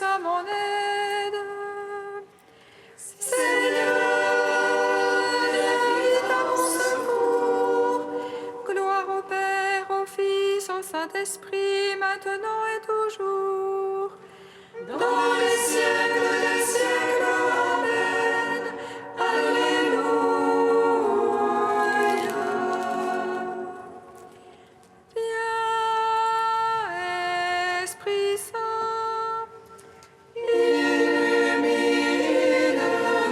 à mon aide. Seigneur, viens vite à mon secours. Gloire au Père, au Fils, au Saint-Esprit, maintenant et toujours. Dans les siècles des siècles, Amen. Alléluia. Viens, Esprit Saint, illumine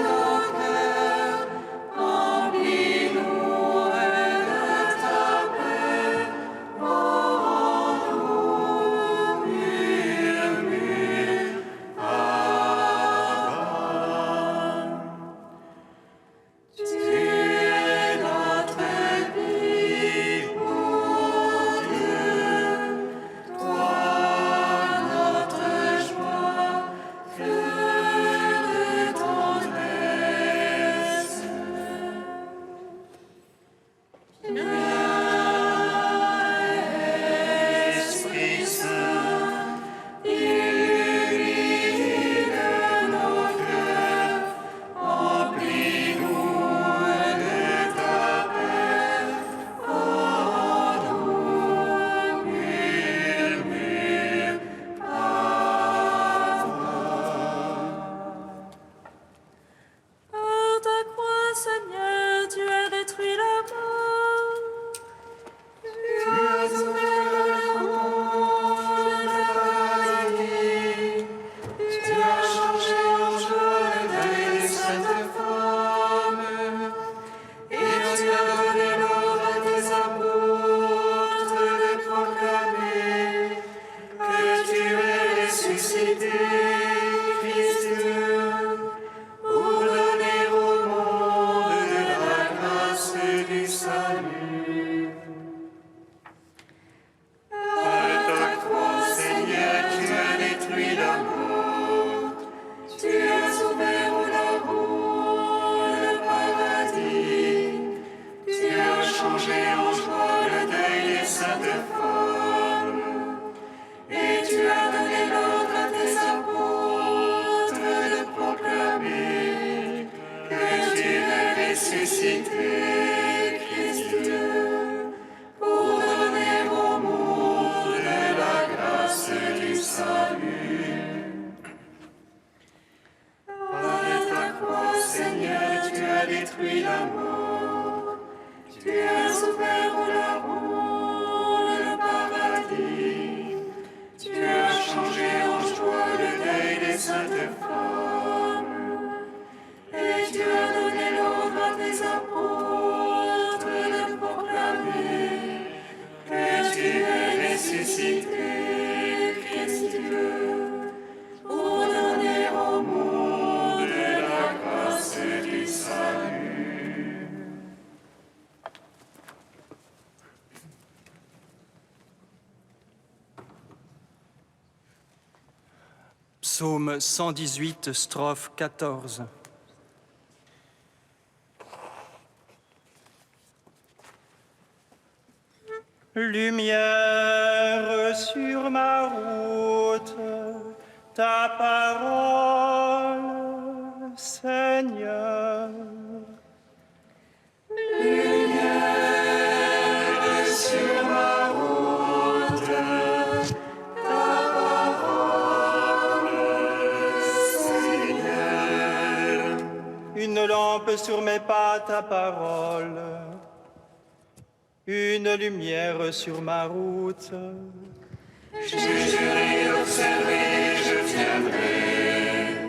nos cœurs, remplis-nous de ta paix, rends-nous murmures. Amen. Tu es notre vie, ô Dieu, toi notre joie, fleur de tendresse. Viens, Esprit Saint, illumine nos cœurs, remplis-nous de ta paix, rends-nous murmures. Par ta croix, Seigneur, tu as détruit la mort. Tu as ouvert la route de la paradis. Tu as changé en joie le deuil des saintes femmes. Et tu as donné l'ordre à tes apôtres de proclamer que tu es ressuscité, Christ Dieu, pour donner au monde la grâce du salut. Par ta croix, Seigneur, tu as détruit la mort. Tu as ouvert la route, le paradis. Tu as changé en joie le deuil des saintes femmes. Et tu as donné l'ordre à tes apôtres de proclamer que tu es ressuscité, Christ Dieu, pour donner au monde la grâce du salut. Par ta croix, Seigneur, tu as détruit la mort. Tu as ouvert la route, le paradis. Tu as changé en joie le deuil des saintes femmes. Et tu as donné l'ordre à tes apôtres de proclamer que tu es ressuscité, Christ Dieu, pour donner au monde la grâce du salut. Psaume 118, strophe 14. Lumière sur ma route, ta parole, Seigneur. Lumière sur ma route, ta parole, Seigneur. Une lampe sur mes pas, ta parole. Une lumière sur ma route. Je jurerai d'observer, je tiendrai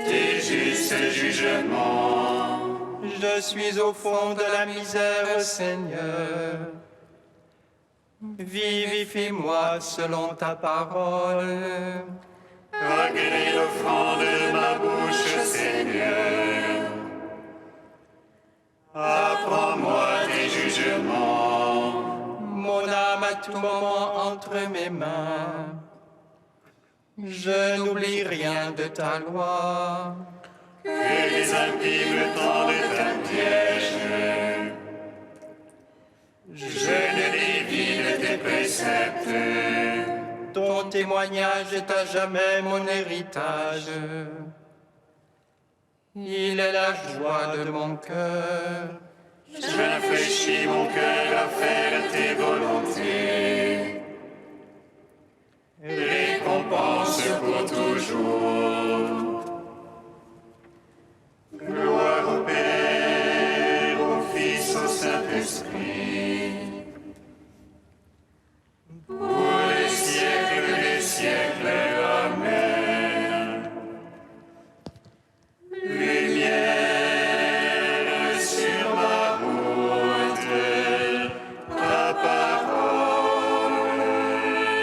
tes justes jugements. Je suis au fond de la misère, Seigneur. Vivifie-moi selon ta parole. Agrée l'offrande de ma bouche, Seigneur. Apprends-moi tes jugements. Mon âme à tout moment entre mes mains. Je n'oublie rien de ta loi. Que les impies me tendent un piège. Je ne dévie de tes préceptes. ton témoignage est à jamais mon héritage. Il est la joie de mon cœur. Je réfléchis mon cœur à faire tes volontés. Récompense pour toujours. Gloire au Père, au Fils, au Saint-Esprit. Pour les siècles des siècles. Amen. Lumière sur ma route, ta parole,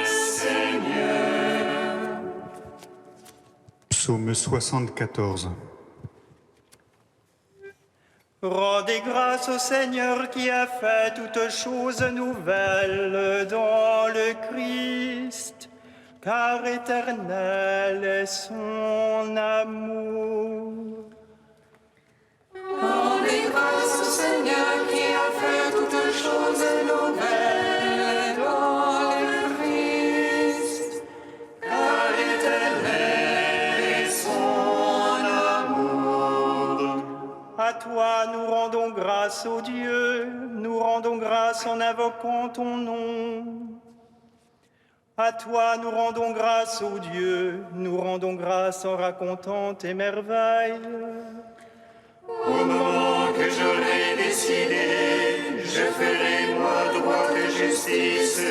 Seigneur. Psaume 74. Rendez grâce au Seigneur qui a fait toutes choses nouvelles dans le Christ, car éternel est son amour. Rendez grâce au Seigneur qui a fait toutes choses nouvelles dans le Christ, Car éternel est son amour. À toi nous rendons grâce, ô Dieu, nous rendons grâce en invoquant ton nom. À toi nous rendons grâce, ô Dieu, nous rendons grâce en racontant tes merveilles. Au moment que j'aurai décidé, je ferai moi droit et justice.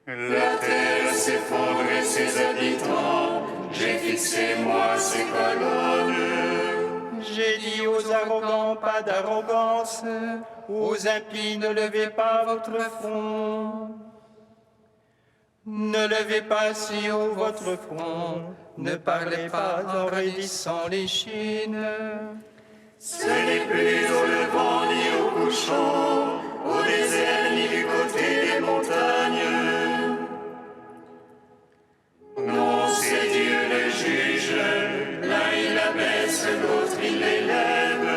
La terre s'effondre et ses habitants, j'ai fixé moi ses colonnes. J'ai dit aux arrogants, pas d'arrogance, aux impies, ne levez pas votre front. Ne levez pas si haut votre front, ne parlez pas en raidissant l'échine. Ce n'est plus au levant ni au couchant, au désert ni du côté des montagnes. Non, c'est Dieu le juge, l'un il abaisse, l'autre il l'élève.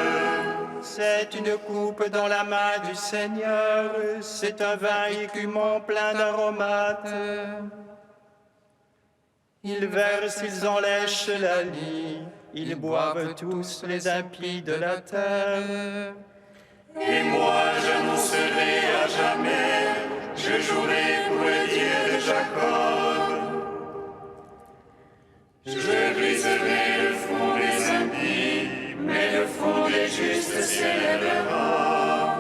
C'est une coupe dans la main du Seigneur, c'est un vin écumant plein d'aromates. Ils versent, ils enlèchent la lie, ils boivent tous les impies de la terre. Et moi j'annoncerai à jamais, je jouerai pour le Dieu de Jacob. Je briserai le front des impies, mais le front des justes s'élèvera.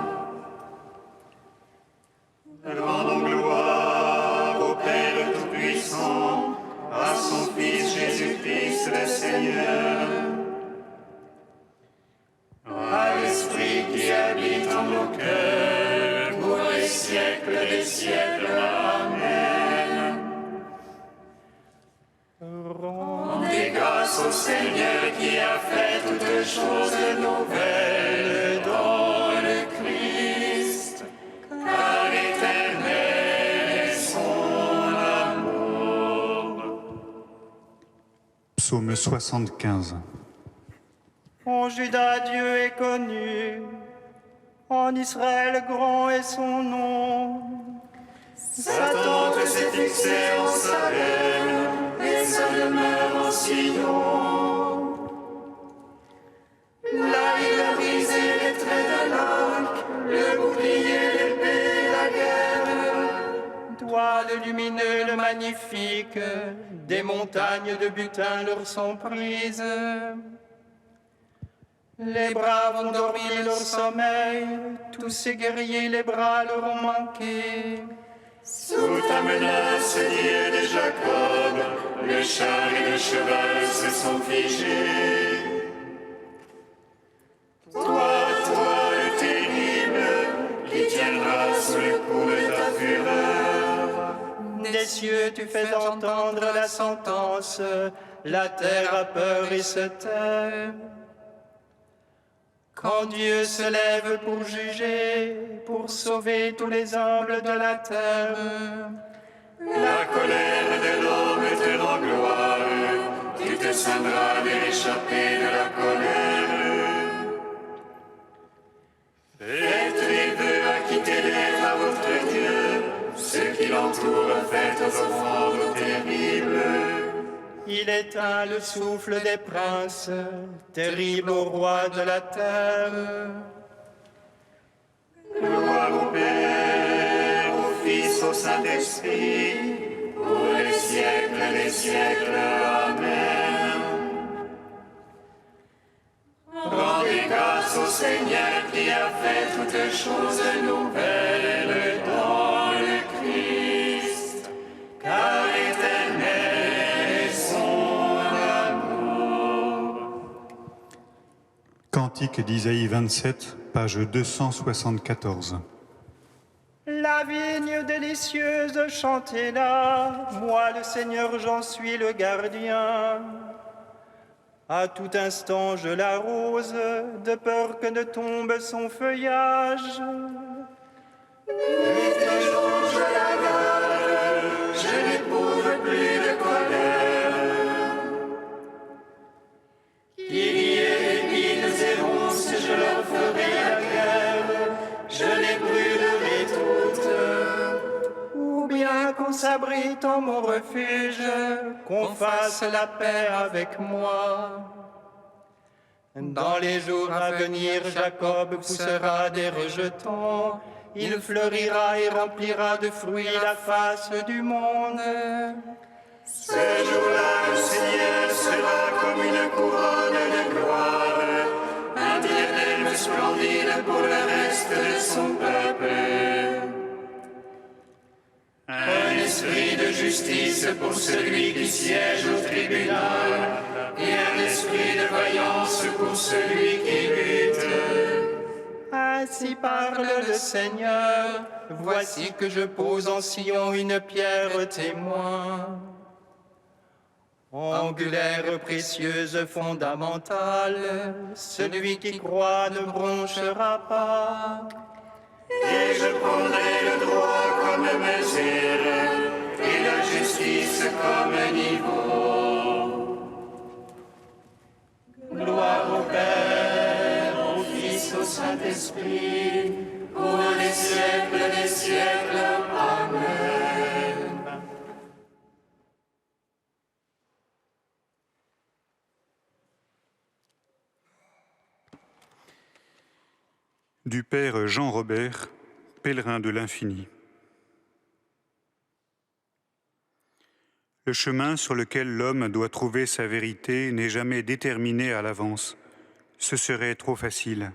Rendons gloire au Père Tout-Puissant, à son Fils Jésus-Christ le Seigneur, à l'Esprit qui habite en nos cœurs, pour les siècles des siècles. Amen. Rendez grâce au Seigneur qui a fait toutes choses nouvelles dans le Christ, car éternel est son amour. Psaume 75. En Juda, Dieu est connu, en Israël, grand est son nom. Sa tente s'est fixée en Salem, et sa demeure en Sion. Là il a brisé les traits de l'arc, le bouclier, l'épée et la guerre. Toi, le lumineux, le magnifique, des montagnes de butin leur sont prises. Les braves ont dormi leur sommeil, tous ces guerriers, les bras leur ont manqué. Sous ta menace, Dieu de Jacob, le char et le cheval se sont figés. Toi, le terrible, qui tiendras sous le coup de ta fureur. Des cieux, tu fais entendre la sentence, la terre a peur et se tait. Quand Dieu se lève pour juger, pour sauver tous les humbles de la terre, La colère de l'homme te rend gloire, tu te ceindras de l'échappée de la colère. Faites les vœux à qui t'élève à votre Dieu, ceux qui l'ont tout refaites aux offrandes terribles. Il éteint le souffle des princes, terrible au roi de la terre. Gloire au Père, au Fils, au Saint-Esprit, pour les siècles des siècles. Amen. Rendez grâce au Seigneur qui a fait toutes choses nouvelles dans le Christ, car éternel est son amour. Cantique d'Isaïe 27, page 274. La vigne délicieuse, chantez-la, moi le Seigneur j'en suis le gardien. À tout instant je l'arrose, de peur que ne tombe son feuillage. Nuit et jour je la garde, je n'éprouve plus de colère. Qu'il y ait épines et ronces, je leur ferai la guerre, je les brûlerai toutes. Ou bien qu'on s'abrite en mon refuge, qu'on fasse la paix avec moi. Dans les jours à venir, Jacob poussera des rejetons, il fleurira et remplira de fruits la face du monde. Ce jour-là, le Seigneur sera comme une couronne de gloire, un diadème splendide pour le reste de son peuple. Un esprit de justice pour celui qui siège au tribunal, et un esprit de vaillance pour celui qui lutte. Ainsi parle le Seigneur, voici que je pose en Sion une pierre témoin. Angulaire, précieuse, fondamentale, celui qui croit ne bronchera pas. Et je prendrai le droit comme mesure, et la justice comme niveau. Gloire au Père, au Fils, au Saint-Esprit, Pour les siècles des siècles. Amen. Du Père Jean Robert, pèlerin de l'infini. Le chemin sur lequel l'homme doit trouver sa vérité n'est jamais déterminé à l'avance. Ce serait trop facile.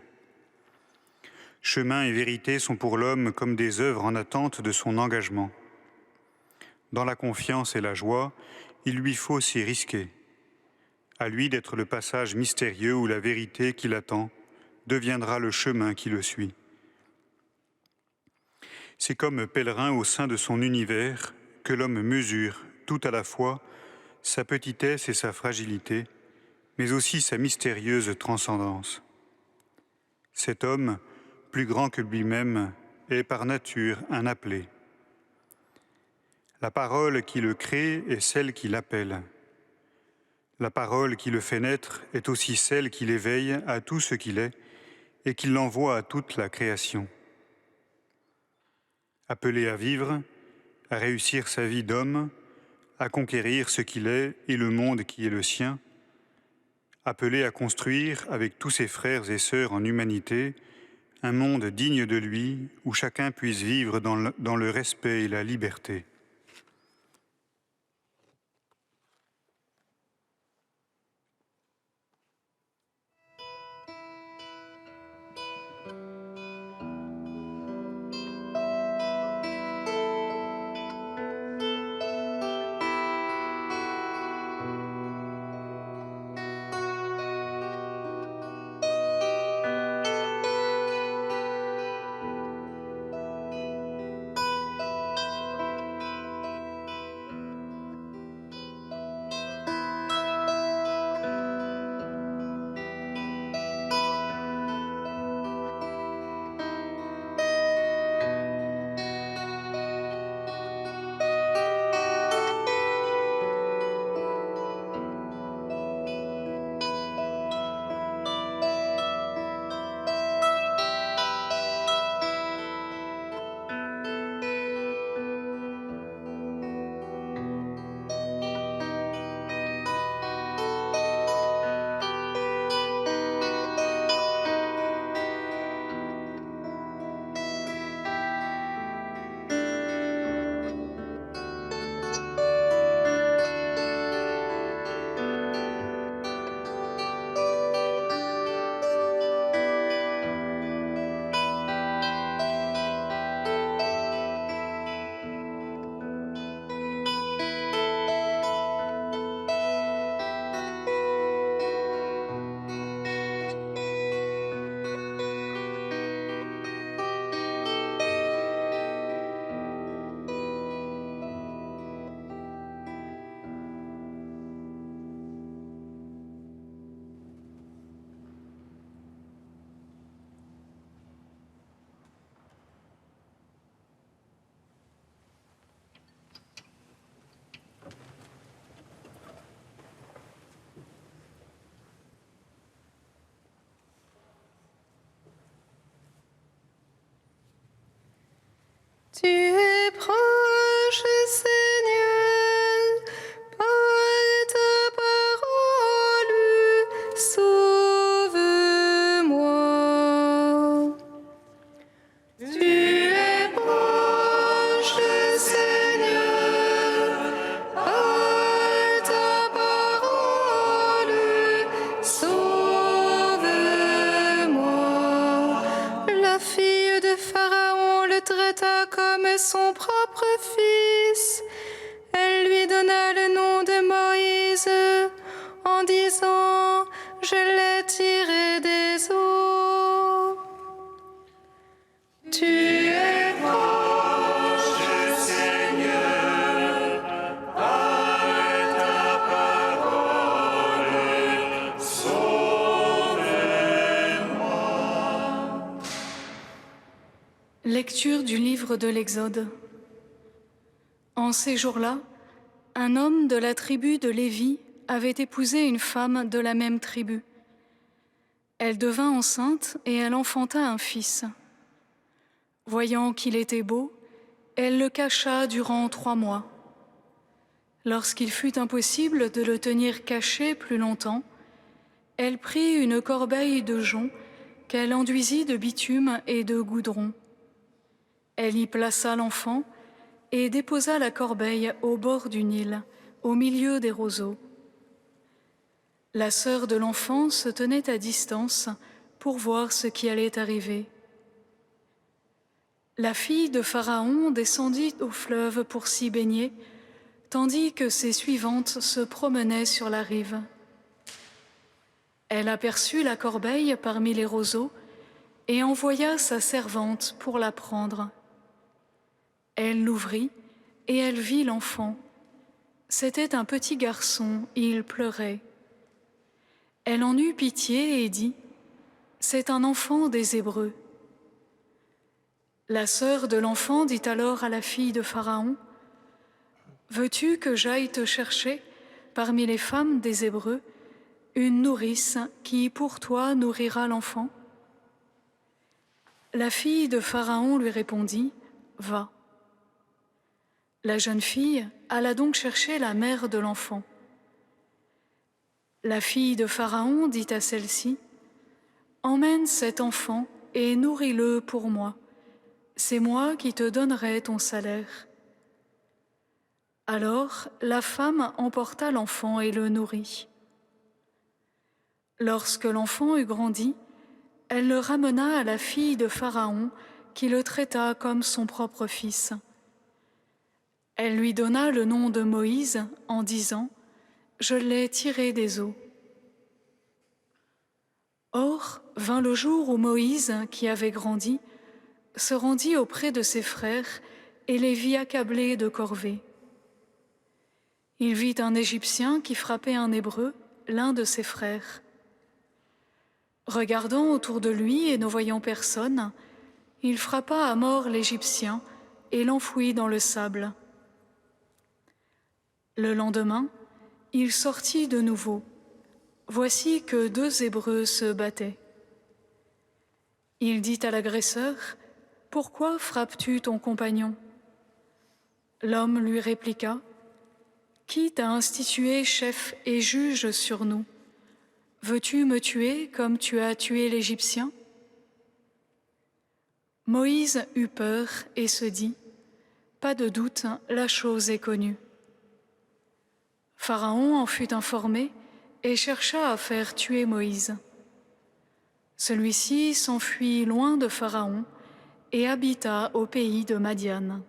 Chemin et vérité sont pour l'homme comme des œuvres en attente de son engagement. Dans la confiance et la joie, il lui faut s'y risquer. À lui d'être le passage mystérieux où la vérité qui l'attend deviendra le chemin qui le suit. C'est comme pèlerin au sein de son univers que l'homme mesure tout à la fois sa petitesse et sa fragilité, mais aussi sa mystérieuse transcendance. Cet homme, plus grand que lui-même, est par nature un appelé. La parole qui le crée est celle qui l'appelle. La parole qui le fait naître est aussi celle qui l'éveille à tout ce qu'il est et qui l'envoie à toute la création. Appelé à vivre, à réussir sa vie d'homme, à conquérir ce qu'il est et le monde qui est le sien, appelé à construire avec tous ses frères et sœurs en humanité un monde digne de lui où chacun puisse vivre dans le respect et la liberté. Tu es proche, Seigneur, par ta parole, sauve-moi. Tu es proche, Seigneur, par ta parole, sauve-moi. La fille de Pharaon le traita comme son propre fils. Elle lui donna le nom de Moïse en disant « Je l'ai tiré des eaux ». Tu es proche, Seigneur, par ta parole, sauve-moi. Lecture du livre de l'Exode. En ces jours-là, un homme de la tribu de Lévi avait épousé une femme de la même tribu. Elle devint enceinte et elle enfanta un fils. Voyant qu'il était beau, elle le cacha durant 3 mois. Lorsqu'il fut impossible de le tenir caché plus longtemps, elle prit une corbeille de jonc qu'elle enduisit de bitume et de goudron. Elle y plaça l'enfant et déposa la corbeille au bord du Nil, au milieu des roseaux. La sœur de l'enfant se tenait à distance pour voir ce qui allait arriver. La fille de Pharaon descendit au fleuve pour s'y baigner, tandis que ses suivantes se promenaient sur la rive. Elle aperçut la corbeille parmi les roseaux et envoya sa servante pour la prendre. Elle l'ouvrit et elle vit l'enfant. C'était un petit garçon, il pleurait. Elle en eut pitié et dit « C'est un enfant des Hébreux ». La sœur de l'enfant dit alors à la fille de Pharaon « Veux-tu que j'aille te chercher, parmi les femmes des Hébreux, une nourrice qui pour toi nourrira l'enfant ?» La fille de Pharaon lui répondit « Va ». La jeune fille alla donc chercher la mère de l'enfant. La fille de Pharaon dit à celle-ci « Emmène cet enfant et nourris-le pour moi. C'est moi qui te donnerai ton salaire. » Alors la femme emporta l'enfant et le nourrit. Lorsque l'enfant eut grandi, elle le ramena à la fille de Pharaon qui le traita comme son propre fils. Elle lui donna le nom de Moïse en disant « Je l'ai tiré des eaux ». Or, vint le jour où Moïse, qui avait grandi, se rendit auprès de ses frères et les vit accablés de corvée. Il vit un Égyptien qui frappait un Hébreu, l'un de ses frères. Regardant autour de lui et ne voyant personne, il frappa à mort l'Égyptien et l'enfouit dans le sable. Le lendemain, il sortit de nouveau. Voici que 2 Hébreux se battaient. Il dit à l'agresseur « Pourquoi frappes-tu ton compagnon » L'homme lui répliqua « Qui t'a institué chef et juge sur nous ? Veux-tu me tuer comme tu as tué l'Égyptien » Moïse eut peur et se dit « Pas de doute, la chose est connue. » Pharaon en fut informé et chercha à faire tuer Moïse. Celui-ci s'enfuit loin de Pharaon et habita au pays de Madian.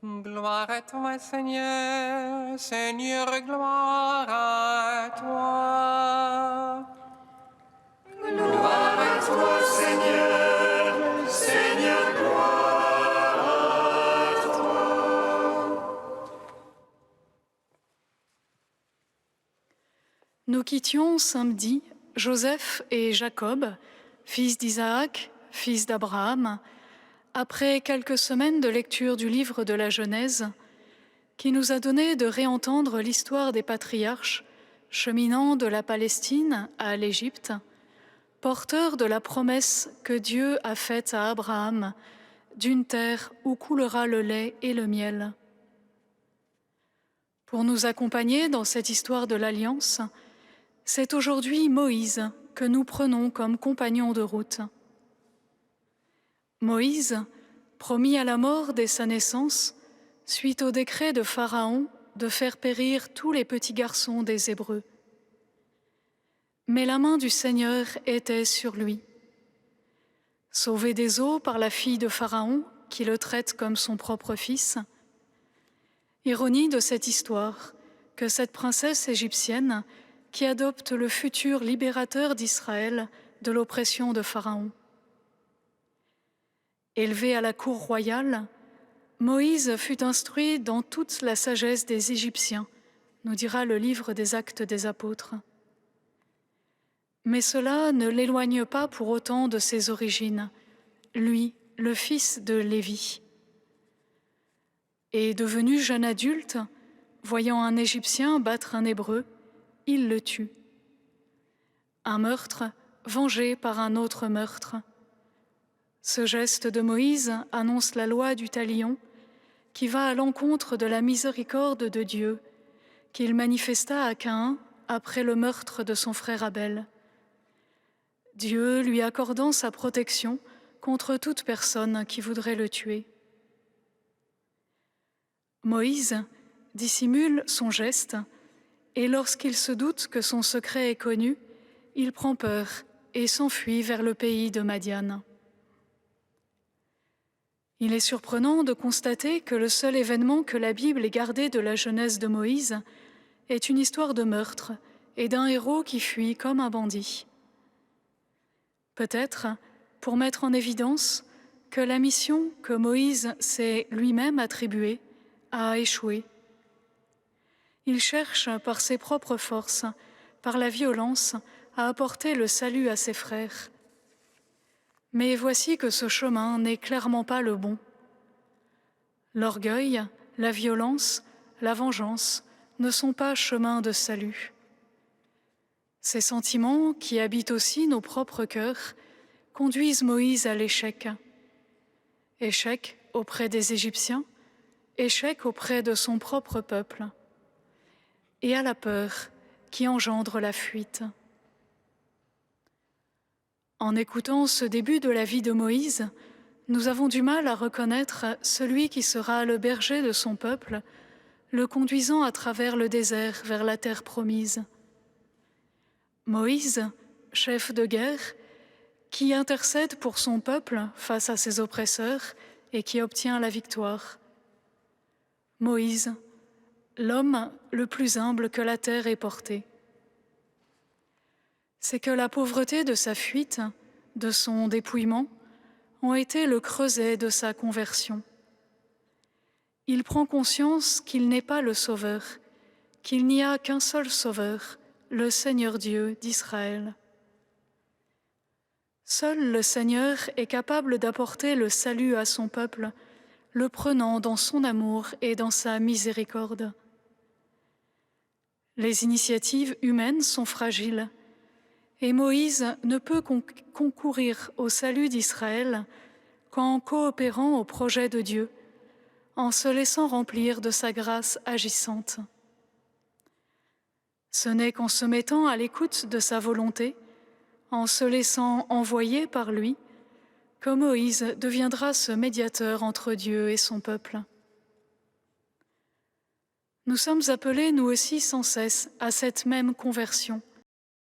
Gloire à toi, Seigneur, Seigneur, gloire à toi. Gloire à toi, Seigneur, Seigneur, gloire à toi. Nous quittions samedi Joseph et Jacob, fils d'Isaac, fils d'Abraham, après quelques semaines de lecture du livre de la Genèse, qui nous a donné de réentendre l'histoire des patriarches cheminant de la Palestine à l'Égypte, porteurs de la promesse que Dieu a faite à Abraham d'une terre où coulera le lait et le miel. Pour nous accompagner dans cette histoire de l'Alliance, c'est aujourd'hui Moïse que nous prenons comme compagnon de route. Moïse, promis à la mort dès sa naissance, suite au décret de Pharaon de faire périr tous les petits garçons des Hébreux. Mais la main du Seigneur était sur lui. Sauvé des eaux par la fille de Pharaon, qui le traite comme son propre fils. Ironie de cette histoire, que cette princesse égyptienne qui adopte le futur libérateur d'Israël de l'oppression de Pharaon. Élevé à la cour royale, Moïse fut instruit dans toute la sagesse des Égyptiens, nous dira le livre des Actes des Apôtres. Mais cela ne l'éloigne pas pour autant de ses origines, lui, le fils de Lévi. Et devenu jeune adulte, voyant un Égyptien battre un Hébreu, il le tue. Un meurtre vengé par un autre meurtre. Ce geste de Moïse annonce la loi du talion qui va à l'encontre de la miséricorde de Dieu qu'il manifesta à Caïn après le meurtre de son frère Abel. Dieu lui accordant sa protection contre toute personne qui voudrait le tuer. Moïse dissimule son geste et lorsqu'il se doute que son secret est connu, il prend peur et s'enfuit vers le pays de Madian. Il est surprenant de constater que le seul événement que la Bible ait gardé de la jeunesse de Moïse est une histoire de meurtre et d'un héros qui fuit comme un bandit. Peut-être pour mettre en évidence que la mission que Moïse s'est lui-même attribuée a échoué. Il cherche par ses propres forces, par la violence, à apporter le salut à ses frères. Mais voici que ce chemin n'est clairement pas le bon. L'orgueil, la violence, la vengeance ne sont pas chemin de salut. Ces sentiments, qui habitent aussi nos propres cœurs, conduisent Moïse à l'échec. Échec auprès des Égyptiens, échec auprès de son propre peuple, et à la peur qui engendre la fuite. En écoutant ce début de la vie de Moïse, nous avons du mal à reconnaître celui qui sera le berger de son peuple, le conduisant à travers le désert vers la terre promise. Moïse, chef de guerre, qui intercède pour son peuple face à ses oppresseurs et qui obtient la victoire. Moïse, l'homme le plus humble que la terre ait porté. C'est que la pauvreté de sa fuite, de son dépouillement, ont été le creuset de sa conversion. Il prend conscience qu'il n'est pas le Sauveur, qu'il n'y a qu'un seul Sauveur, le Seigneur Dieu d'Israël. Seul le Seigneur est capable d'apporter le salut à son peuple, le prenant dans son amour et dans sa miséricorde. Les initiatives humaines sont fragiles, et Moïse ne peut concourir au salut d'Israël qu'en coopérant au projet de Dieu, en se laissant remplir de sa grâce agissante. Ce n'est qu'en se mettant à l'écoute de sa volonté, en se laissant envoyer par lui, que Moïse deviendra ce médiateur entre Dieu et son peuple. Nous sommes appelés, nous aussi, sans cesse, à cette même conversion,